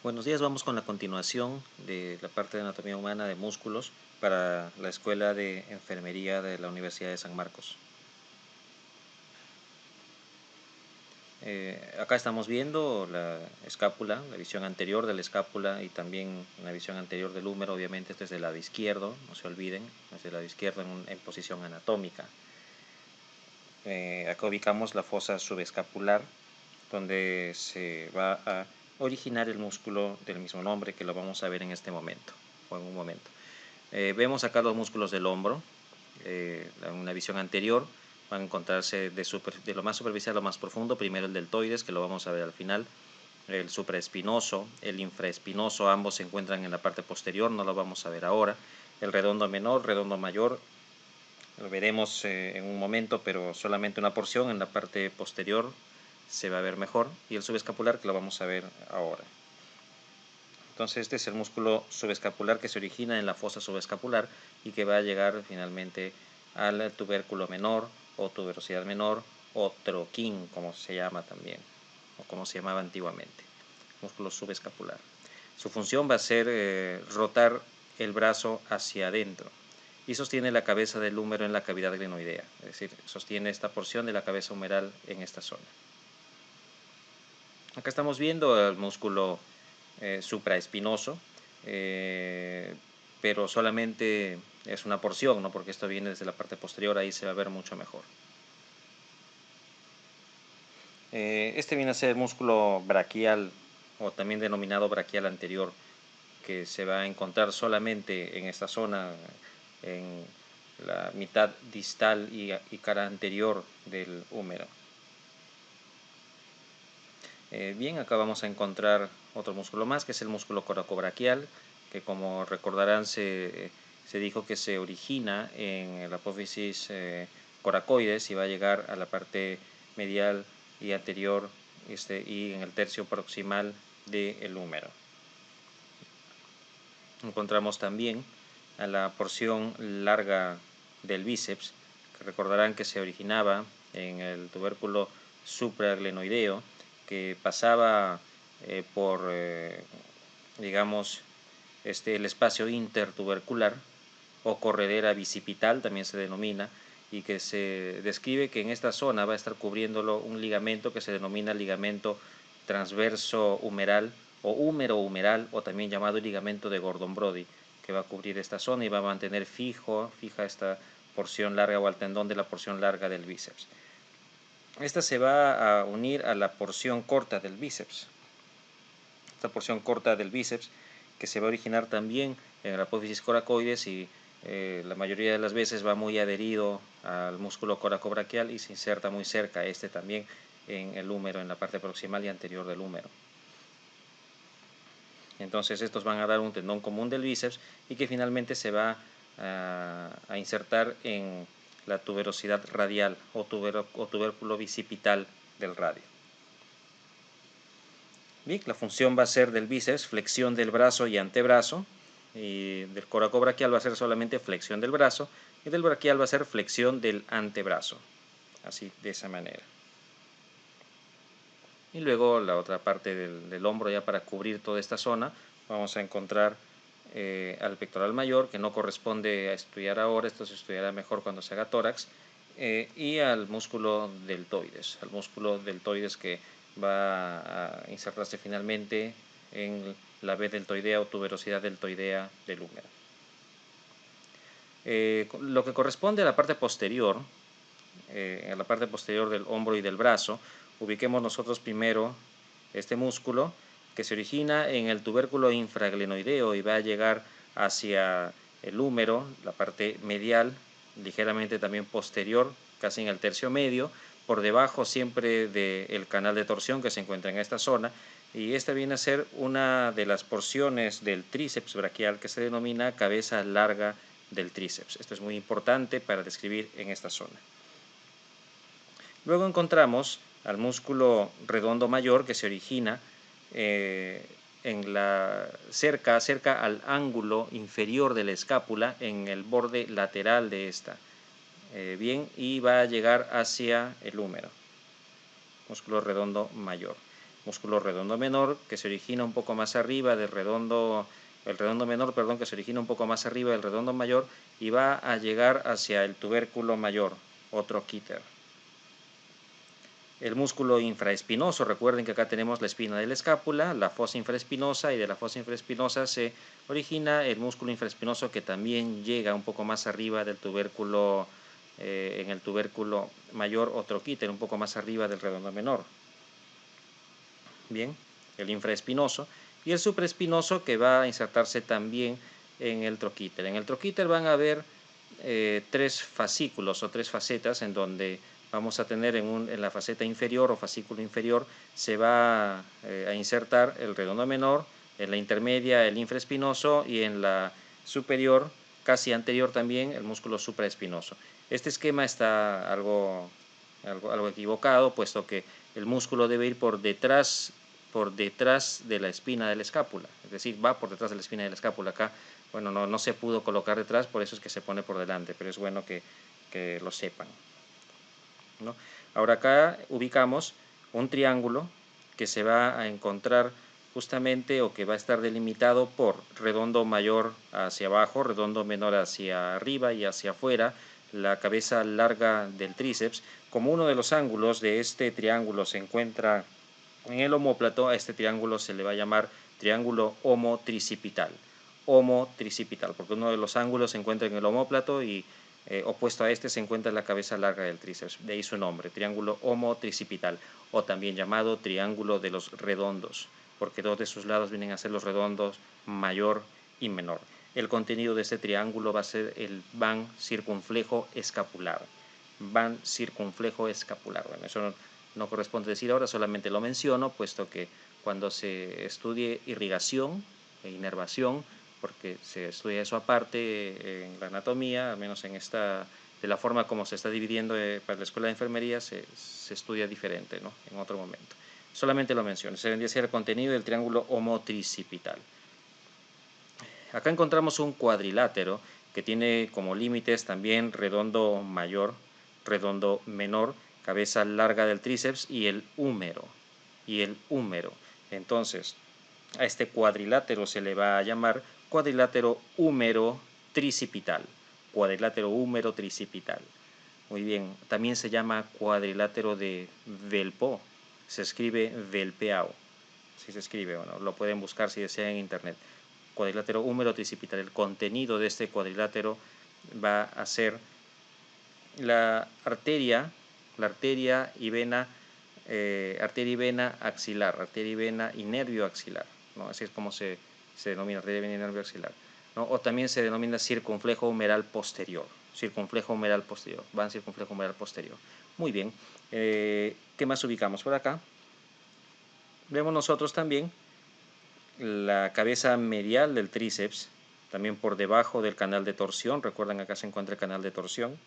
Buenos días, vamos con la continuación de la parte de anatomía humana de músculos para la Escuela de Enfermería de la Universidad de San Marcos. Acá estamos viendo la escápula, la visión anterior de la escápula y también la visión anterior del húmero. Obviamente este es del lado izquierdo, no se olviden, es del lado izquierdo en posición anatómica. Acá ubicamos la fosa subescapular, donde se va a originar el músculo del mismo nombre, que lo vamos a ver en este momento o en un momento. Vemos acá los músculos del hombro. En una visión anterior van a encontrarse de lo más superficial a lo más profundo. Primero el deltoides, que lo vamos a ver al final, el supraespinoso, el infraespinoso, ambos se encuentran en la parte posterior, no lo vamos a ver ahora. El redondo menor, redondo mayor, lo veremos en un momento, pero solamente una porción en la parte posterior se va a ver mejor, y el subescapular, que lo vamos a ver ahora. Entonces este es el músculo subescapular que se origina en la fosa subescapular y que va a llegar finalmente al tubérculo menor o tuberosidad menor o troquín, como se llama también, o como se llamaba antiguamente, músculo subescapular. Su función va a ser rotar el brazo hacia adentro y sostiene la cabeza del húmero en la cavidad glenoidea, es decir, sostiene esta porción de la cabeza humeral en esta zona. Acá estamos viendo el músculo supraespinoso, pero solamente es una porción, ¿no? Porque esto viene desde la parte posterior, ahí se va a ver mucho mejor. Este viene a ser el músculo braquial, o también denominado braquial anterior, que se va a encontrar solamente en esta zona, en la mitad distal y cara anterior del húmero. Bien, acá vamos a encontrar otro músculo más, que es el músculo coracobraquial, que como recordarán se dijo que se origina en la apófisis coracoides y va a llegar a la parte medial y anterior y en el tercio proximal del húmero. Encontramos también a la porción larga del bíceps, que recordarán que se originaba en el tubérculo supraglenoideo, que pasaba por, digamos, el espacio intertubercular o corredera bicipital, también se denomina, y que se describe que en esta zona va a estar cubriéndolo un ligamento que se denomina ligamento transverso humeral o húmero humeral, o también llamado ligamento de Gordon-Brody, que va a cubrir esta zona y va a mantener fija esta porción larga o al tendón de la porción larga del bíceps. Esta se va a unir a la porción corta del bíceps. Esta porción corta del bíceps que se va a originar también en la apófisis coracoides y la mayoría de las veces va muy adherido al músculo coracobraquial y se inserta muy cerca también en el húmero, en la parte proximal y anterior del húmero. Entonces estos van a dar un tendón común del bíceps y que finalmente se va a insertar en la tuberosidad radial o tubérculo bicipital del radio. Bien, la función va a ser del bíceps, flexión del brazo y antebrazo, y del coracobraquial va a ser solamente flexión del brazo, y del braquial va a ser flexión del antebrazo, así, de esa manera. Y luego la otra parte del hombro, ya para cubrir toda esta zona, vamos a encontrar al pectoral mayor, que no corresponde a estudiar ahora, esto se estudiará mejor cuando se haga tórax, y al músculo deltoides que va a insertarse finalmente en la vez deltoidea o tuberosidad deltoidea del húmero. Lo que corresponde a la parte posterior, en la parte posterior del hombro y del brazo, ubiquemos nosotros primero este músculo que se origina en el tubérculo infraglenoideo y va a llegar hacia el húmero, la parte medial, ligeramente también posterior, casi en el tercio medio, por debajo siempre del canal de torsión que se encuentra en esta zona, y esta viene a ser una de las porciones del tríceps braquial que se denomina cabeza larga del tríceps. Esto es muy importante para describir en esta zona. Luego encontramos al músculo redondo mayor que se origina cerca al ángulo inferior de la escápula, en el borde lateral de esta. Bien, y va a llegar hacia el húmero. Músculo redondo mayor. músculo redondo menor, que se origina un poco más arriba del redondo, el redondo menor, perdón, que se origina un poco más arriba del redondo mayor y va a llegar hacia el tubérculo mayor, otro troquíter. El músculo infraespinoso, recuerden que acá tenemos la espina de la escápula, la fosa infraespinosa, y de la fosa infraespinosa se origina el músculo infraespinoso que también llega un poco más arriba del tubérculo, en el tubérculo mayor o troquíter, un poco más arriba del redondo menor. Bien, el infraespinoso y el supraespinoso que va a insertarse también en el troquíter. En el troquíter van a haber tres fascículos o tres facetas en donde vamos a tener en la faceta inferior o fascículo inferior se va a insertar el redondo menor, en la intermedia el infraespinoso y en la superior, casi anterior también, el músculo supraespinoso. Este esquema está algo equivocado, puesto que el músculo debe ir por detrás de la espina de la escápula, es decir, va por detrás de la espina de la escápula. Acá, bueno, no se pudo colocar detrás, por eso es que se pone por delante, pero es bueno que lo sepan, ¿no? Ahora acá ubicamos un triángulo que se va a encontrar justamente, o que va a estar delimitado por redondo mayor hacia abajo, redondo menor hacia arriba y hacia afuera, la cabeza larga del tríceps. Como uno de los ángulos de este triángulo se encuentra en el omóplato, a este triángulo se le va a llamar triángulo homotricipital. Homotricipital, porque uno de los ángulos se encuentra en el omóplato y opuesto a este se encuentra la cabeza larga del tríceps, de ahí su nombre, triángulo homotricipital, o también llamado triángulo de los redondos, porque dos de sus lados vienen a ser los redondos mayor y menor. El contenido de este triángulo va a ser el van circunflejo escapular. Van circunflejo escapular. Bueno, eso no corresponde decir ahora, solamente lo menciono, puesto que cuando se estudie irrigación e inervación, porque se estudia eso aparte en la anatomía, al menos en esta, de la forma como se está dividiendo para la escuela de enfermería, se estudia diferente, ¿no? En otro momento. Solamente lo menciono, se vendría a ser el contenido del triángulo homotricipital. Acá encontramos un cuadrilátero que tiene como límites también redondo mayor, redondo menor, cabeza larga del tríceps y el húmero. Entonces, a este cuadrilátero se le va a llamar cuadrilátero húmero tricipital. Cuadrilátero húmero tricipital. Muy bien, también se llama cuadrilátero de Velpeau. Se escribe Velpeau. Así se escribe, bueno, lo pueden buscar si desean en internet. Cuadrilátero húmero tricipital. El contenido de este cuadrilátero va a ser la arteria y vena, arteria y vena axilar, arteria y vena y nervio axilar, ¿no? Así es como se denomina, arteria, vena y nervio axilar, ¿no? O también se denomina circunflejo humeral posterior, van circunflejo humeral posterior. Muy bien, ¿qué más ubicamos por acá? Vemos nosotros también la cabeza medial del tríceps, también por debajo del canal de torsión. Recuerden, acá se encuentra el canal de torsión.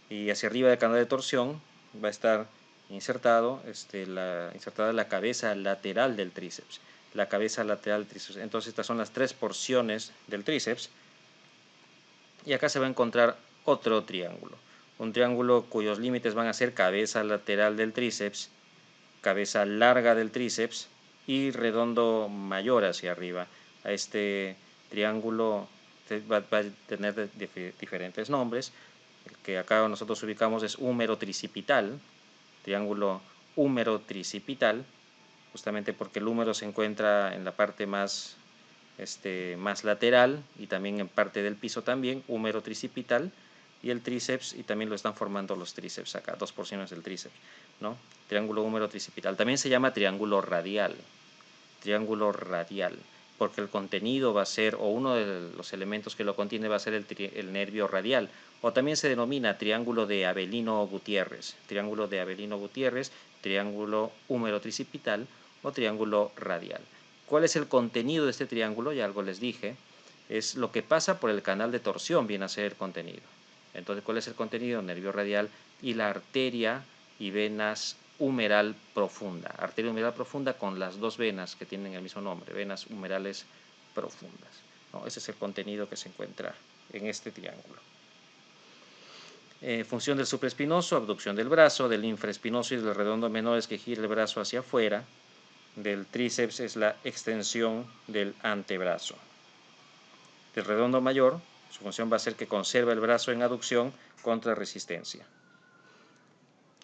Y hacia arriba del canal de torsión va a estar insertada la cabeza lateral del tríceps. La cabeza lateral del tríceps. Entonces estas son las tres porciones del tríceps. Y acá se va a encontrar otro triángulo. Un triángulo cuyos límites van a ser cabeza lateral del tríceps, cabeza larga del tríceps y redondo mayor hacia arriba. A este triángulo va a tener diferentes nombres. El que acá nosotros ubicamos es húmero tricipital, triángulo húmero tricipital, justamente porque el húmero se encuentra en la parte más lateral y también en parte del piso también, húmero tricipital, y el tríceps, y también lo están formando los tríceps acá, dos porciones del tríceps, ¿no? Triángulo húmero tricipital. También se llama triángulo radial, porque el contenido va a ser, o uno de los elementos que lo contiene va a ser el nervio radial, o también se denomina triángulo de Avelino-Gutiérrez, triángulo húmero tricipital o triángulo radial. ¿Cuál es el contenido de este triángulo? Ya algo les dije, es lo que pasa por el canal de torsión, viene a ser el contenido. Entonces, ¿cuál es el contenido? Nervio radial y la arteria y venas humeral profunda. Arteria humeral profunda con las dos venas que tienen el mismo nombre, venas humerales profundas, ¿no? Ese es el contenido que se encuentra en este triángulo. Función del supraespinoso, abducción del brazo, del infraespinoso y del redondo menor es que gira el brazo hacia afuera, del tríceps es la extensión del antebrazo. Del redondo mayor, su función va a ser que conserva el brazo en aducción contra resistencia.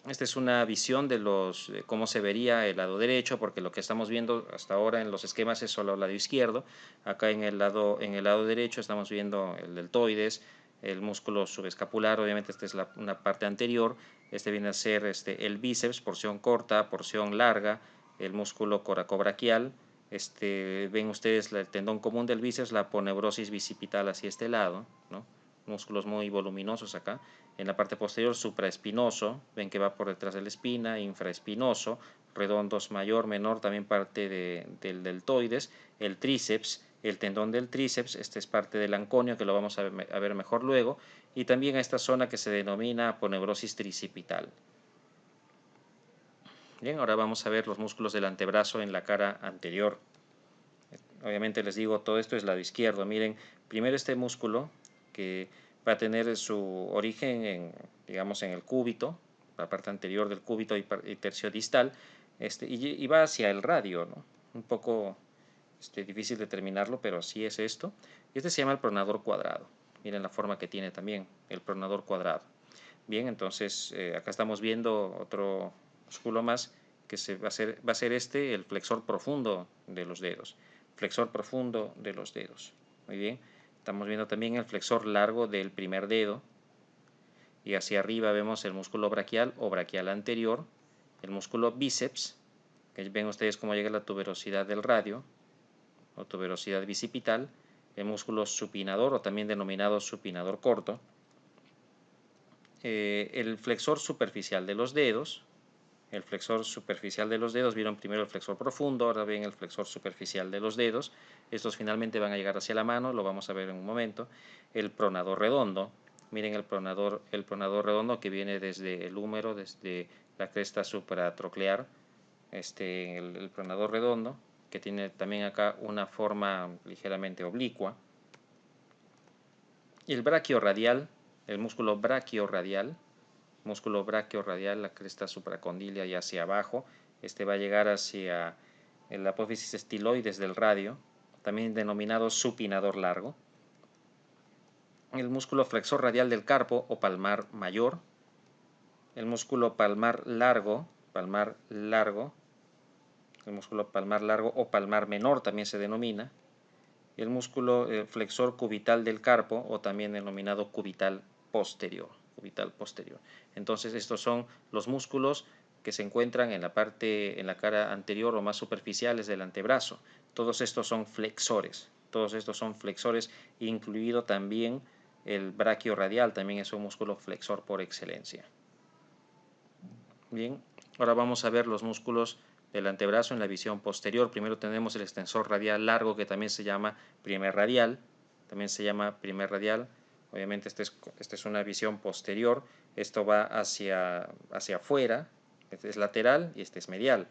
Esta es una visión de cómo se vería el lado derecho, porque lo que estamos viendo hasta ahora en los esquemas es solo el lado izquierdo. Acá en el lado derecho estamos viendo el deltoides, el músculo subescapular, obviamente esta es una parte anterior, este viene a ser el bíceps, porción corta, porción larga, el músculo coracobraquial, ven ustedes el tendón común del bíceps, la aponeurosis bicipital hacia este lado, ¿no? Músculos muy voluminosos acá. En la parte posterior, supraespinoso, ven que va por detrás de la espina, infraespinoso, redondos mayor, menor, también parte del deltoides, el tríceps, el tendón del tríceps, este es parte del anconio, que lo vamos a ver mejor luego, y también a esta zona que se denomina aponeurosis tricipital. Bien, ahora vamos a ver los músculos del antebrazo en la cara anterior. Obviamente les digo, todo esto es lado izquierdo. Miren, primero este músculo que va a tener su origen digamos, en el cúbito, la parte anterior del cúbito y tercio distal, y va hacia el radio, ¿no? Un poco difícil determinarlo, pero así es esto. Y este se llama el pronador cuadrado. Miren la forma que tiene también el pronador cuadrado. Bien, entonces acá estamos viendo otro músculo más que va a ser el flexor profundo de los dedos. Flexor profundo de los dedos. Muy bien. Estamos viendo también el flexor largo del primer dedo. Y hacia arriba vemos el músculo braquial o braquial anterior. El músculo bíceps. Que ven ustedes cómo llega la tuberosidad del radio o tuberosidad bicipital. El músculo supinador o también denominado supinador corto. El flexor superficial de los dedos. El flexor superficial de los dedos, vieron primero el flexor profundo, ahora ven el flexor superficial de los dedos. Estos finalmente van a llegar hacia la mano, lo vamos a ver en un momento. El pronador redondo, miren el pronador redondo que viene desde el húmero, desde la cresta supratroclear. El pronador redondo, que tiene también acá una forma ligeramente oblicua. Y el brachiorradial, el músculo brachiorradial, la cresta supracondilia y hacia abajo. Este va a llegar hacia el apófisis estiloides del radio, también denominado supinador largo. El músculo flexor radial del carpo o palmar mayor. El músculo palmar largo, el músculo palmar largo o palmar menor también se denomina. El músculo flexor cubital del carpo o también denominado cubital posterior. Entonces estos son los músculos que se encuentran en la cara anterior o más superficiales del antebrazo. Todos estos son flexores, incluido también el brachiorradial, también es un músculo flexor por excelencia. Bien, ahora vamos a ver los músculos del antebrazo en la visión posterior. Primero tenemos el extensor radial largo, que también se llama primer radial. Obviamente esta es una visión posterior. Esto va hacia afuera. Este es lateral y este es medial,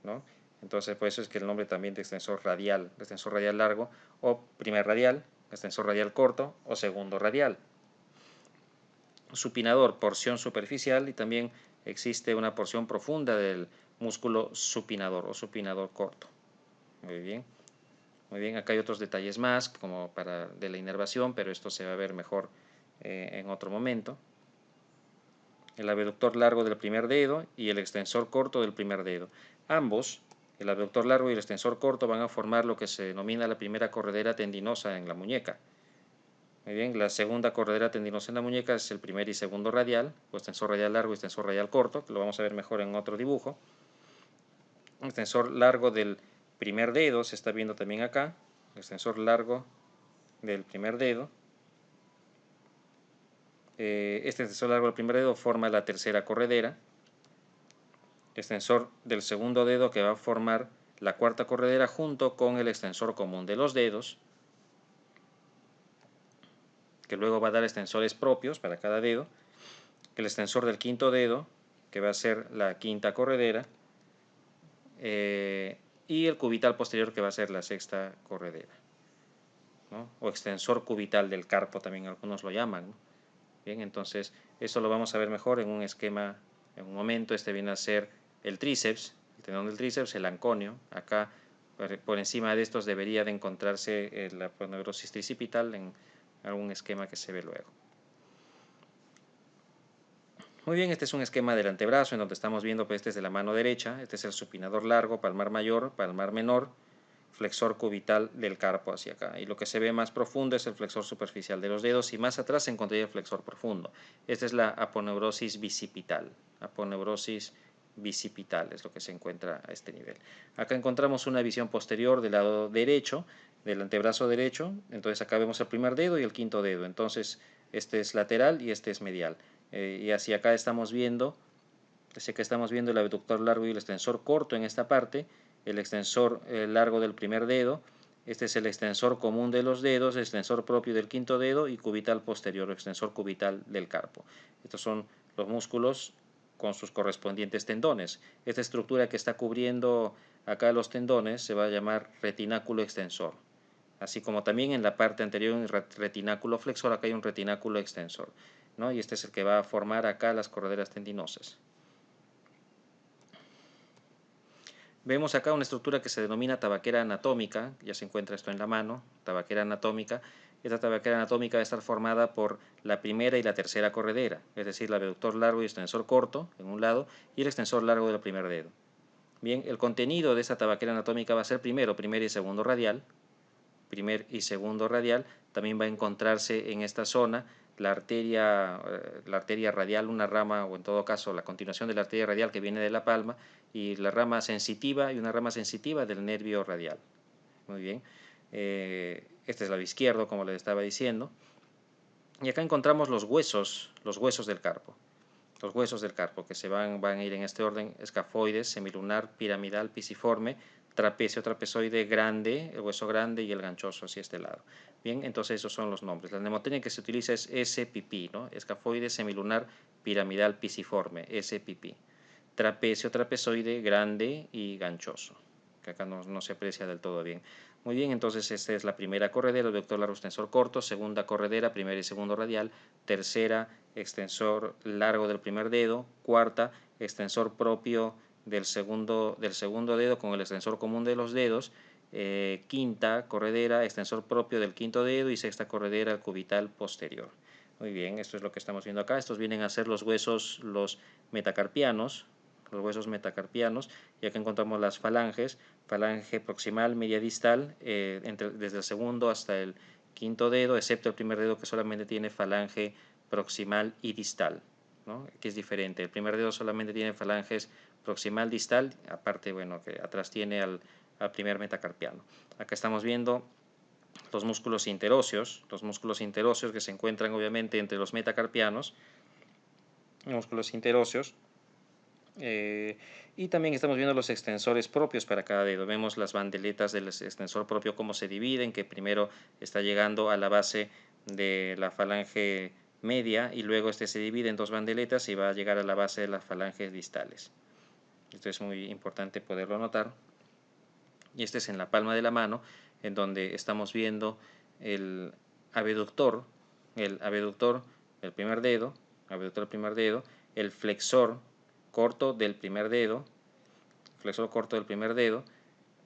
¿no? Entonces por eso es que el nombre también de extensor radial largo, o primer radial, extensor radial corto o segundo radial. Supinador, porción superficial, y también existe una porción profunda del músculo supinador o supinador corto. Muy bien. Muy bien, acá hay otros detalles más como de la inervación, pero esto se va a ver mejor en otro momento. El abductor largo del primer dedo y el extensor corto del primer dedo. Ambos, el abductor largo y el extensor corto, van a formar lo que se denomina la primera corredera tendinosa en la muñeca. Muy bien, la segunda corredera tendinosa en la muñeca es el primer y segundo radial, o extensor radial largo y extensor radial corto, que lo vamos a ver mejor en otro dibujo. El extensor largo del primer dedo se está viendo también acá, el extensor largo del primer dedo. Este extensor largo del primer dedo forma la tercera corredera. El extensor del segundo dedo que va a formar la cuarta corredera junto con el extensor común de los dedos, que luego va a dar extensores propios para cada dedo. El extensor del quinto dedo, que va a ser la quinta corredera, y el cubital posterior, que va a ser la sexta corredera, ¿no? O extensor cubital del carpo también algunos lo llaman, ¿no? Bien, entonces Eso lo vamos a ver mejor en un esquema en un momento. Este viene a ser el tríceps, el tendón del tríceps, el anconio. Acá por encima de estos debería de encontrarse la aponeurosis tricipital en algún esquema que se ve luego. Muy bien, este es un esquema del antebrazo en donde estamos viendo, pues este es de la mano derecha, este es el supinador largo, palmar mayor, palmar menor, flexor cubital del carpo hacia acá. Y lo que se ve más profundo es el flexor superficial de los dedos y más atrás se encontraría el flexor profundo. Esta es la aponeurosis bicipital. Aponeurosis bicipital es lo que se encuentra a este nivel. Acá encontramos una visión posterior del lado derecho, del antebrazo derecho. Entonces acá vemos el primer dedo y el quinto dedo. Entonces este es lateral y este es medial. Y hacia acá estamos viendo el abductor largo y el extensor corto en esta parte, el extensor largo del primer dedo, este es el extensor común de los dedos, el extensor propio del quinto dedo y cubital posterior, extensor cubital del carpo. Estos son los músculos con sus correspondientes tendones. Esta estructura que está cubriendo acá los tendones se va a llamar retináculo extensor. Así como también en la parte anterior en el retináculo flexor, acá hay un retináculo extensor, ¿no? Y este es el que va a formar acá las correderas tendinosas. Vemos acá una estructura que se denomina tabaquera anatómica, ya se encuentra esto en la mano, tabaquera anatómica. Esta tabaquera anatómica va a estar formada por la primera y la tercera corredera, es decir, el abductor largo y extensor corto en un lado y el extensor largo del primer dedo. Bien, el contenido de esta tabaquera anatómica va a ser primero, primer y segundo radial. Primer y segundo radial. También va a encontrarse en esta zona la arteria radial, una rama, o en todo caso la continuación de la arteria radial que viene de la palma, y la rama sensitiva y una rama sensitiva del nervio radial. Muy bien. Este es el lado izquierdo, como les estaba diciendo. Y acá encontramos los huesos del carpo. Los huesos del carpo que se van a ir en este orden: escafoides, semilunar, piramidal, pisiforme, trapecio, trapezoide grande, el hueso grande y el ganchoso hacia este lado. Bien, entonces esos son los nombres. La mnemotecnia que se utiliza es SPP, ¿no? Escafoide, semilunar, piramidal, pisiforme, SPP. Trapecio, trapezoide grande y ganchoso, que acá no se aprecia del todo bien. Muy bien, entonces esta es la primera corredera, abductor largo extensor corto, segunda corredera, primera y segundo radial, tercera, extensor largo del primer dedo, cuarta, extensor propio del segundo dedo con el extensor común de los dedos, quinta corredera, extensor propio del quinto dedo y sexta corredera cubital posterior. Muy bien, esto es lo que estamos viendo acá. Estos vienen a ser los huesos, los metacarpianos, y acá encontramos las falanges, falange proximal, media distal, desde el segundo hasta el quinto dedo, excepto el primer dedo que solamente tiene falange proximal y distal, ¿no? Que es diferente. El primer dedo solamente tiene falanges proximal, distal, aparte, bueno, que atrás tiene al primer metacarpiano. Acá estamos viendo los músculos interóseos que se encuentran obviamente entre los metacarpianos, músculos interóseos. Y también estamos viendo los extensores propios para cada dedo. Vemos las bandeletas del extensor propio, cómo se dividen, que primero está llegando a la base de la falange media y luego este se divide en dos bandeletas y va a llegar a la base de las falanges distales. Esto es muy importante poderlo notar. Y este es en la palma de la mano, en donde estamos viendo el abductor del primer dedo, el flexor corto del primer dedo,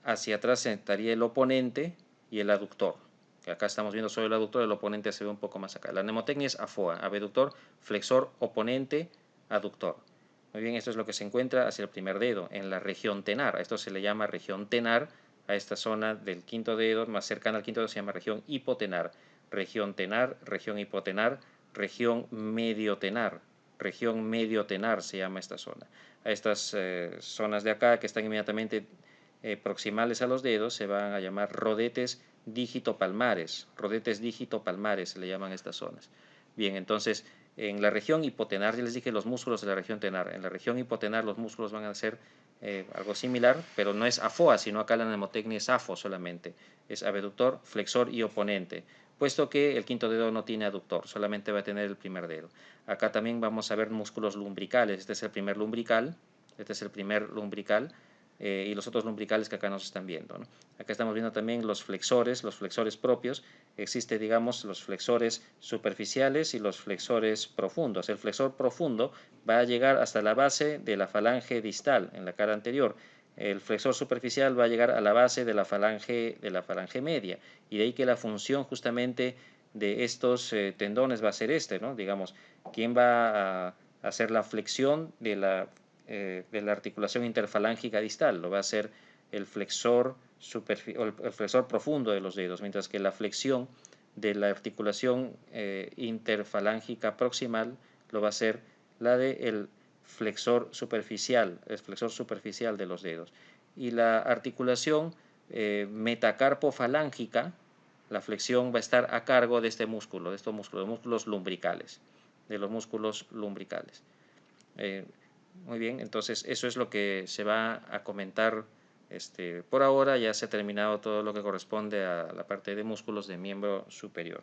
hacia atrás estaría el oponente y el aductor. Que acá estamos viendo solo el aductor, el oponente se ve un poco más acá. La mnemotecnia es AFOA, abductor, flexor, oponente, aductor. Muy bien, esto es lo que se encuentra hacia el primer dedo, en la región tenar. A esto se le llama región tenar, a esta zona del quinto dedo, más cercana al quinto dedo, se llama región hipotenar. Región tenar, región hipotenar, región mediotenar. Región mediotenar se llama esta zona. A estas zonas de acá, que están inmediatamente proximales a los dedos, se van a llamar rodetes dígito-palmares. Rodetes dígito-palmares se le llaman estas zonas. Bien, entonces, en la región hipotenar, ya les dije los músculos de la región tenar. En la región hipotenar los músculos van a ser algo similar, pero no es AFOA, sino acá la mnemotecnia es AFO solamente. Es abductor, flexor y oponente, puesto que el quinto dedo no tiene aductor, solamente va a tener el primer dedo. Acá también vamos a ver músculos lumbricales. Este es el primer lumbrical. y los otros lumbricales que acá nos están viendo, ¿no? Acá estamos viendo también los flexores propios. Existe, digamos, los flexores superficiales y los flexores profundos. El flexor profundo va a llegar hasta la base de la falange distal en la cara anterior. El flexor superficial va a llegar a la base de la falange media, y de ahí que la función justamente de estos tendones va a ser ¿no? Digamos, ¿quién va a hacer la flexión de la articulación interfalángica distal? Lo va a hacer el flexor el flexor profundo de los dedos, mientras que la flexión de la articulación interfalángica proximal lo va a hacer la del el flexor superficial de los dedos. Y la articulación metacarpofalángica, la flexión va a estar a cargo de este músculo, de estos músculos, de músculos lumbricales, de los músculos lumbricales. Muy bien, entonces eso es lo que se va a comentar. Por ahora ya se ha terminado todo lo que corresponde a la parte de músculos de miembro superior.